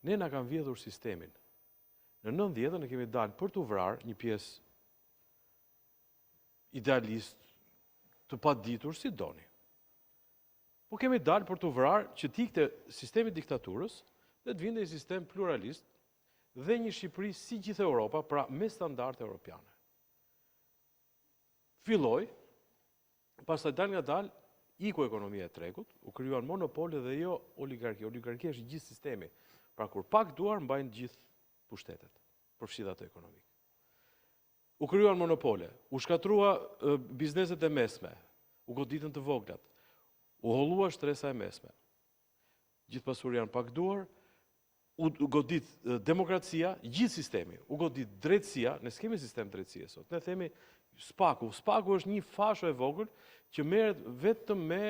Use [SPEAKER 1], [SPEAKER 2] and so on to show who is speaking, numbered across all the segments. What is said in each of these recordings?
[SPEAKER 1] ne na kanë vjedhur sistemin. Në 90-ën ne kemi dalë për të vrarë një pjesë idealist të paditur si doni. Po kemi dalë për të vrarë që t'ikte sistemi diktaturës dhe të vinte një sistem pluralist dhe një Shqipëri si gjithë Europa, pra me standarde europiane. Filloi, pastaj dal nga dal, iku ekonomia e tregut, u krijuan monopole dhe jo oligarki. Oligarkia është gjithë sistemi. Pra kur pak duar mbajnë gjithë pushtetet, përfshirë ato ekonomik. U krijuan monopole, u shkatrua bizneset e mesme, u goditën të voglat, u hollua shtresa e mesme. Gjithë pasuria janë pak duar, u godit demokracia, gjithë sistemi, u godit drejtësia, ne s'kemi sistem drejtësie sot. Ne themi spaku. Spaku është një fasho e vogël që merret vetëm me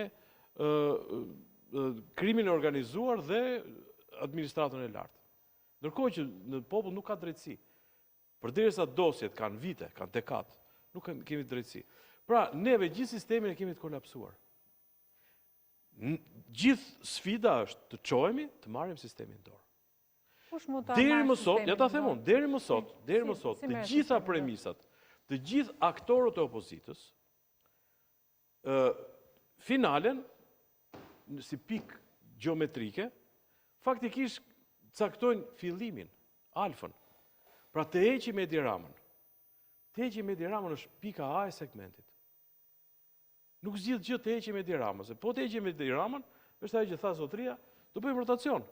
[SPEAKER 1] krimin e organizuar dhe administratën e lartë. Ndërkohë që në popull nuk ka drejtësi. Përderisa dosjet kanë vite, kanë dekat, nuk kemi drejtësi. Pra, neve gjithë sistemin e kemi të kolapsuar. Gjithë sfida është të çojemi, të marrim sistemin dorë. Deri më sot, ja ta them unë, deri më sot, të gjitha premisat, të gjithë aktorët e opozitës, finalen, si pikë gjeometrike, faktikisht caktojnë fillimin, alfën. Pra të heqim Edi Ramën. Të heqim Edi Ramën është pika A e segmentit. Nuk zgjidh gjë të heqim Edi Ramën, se po të heqim Edi Ramën, është ajo që tha zotria, do bëjmë rotacion.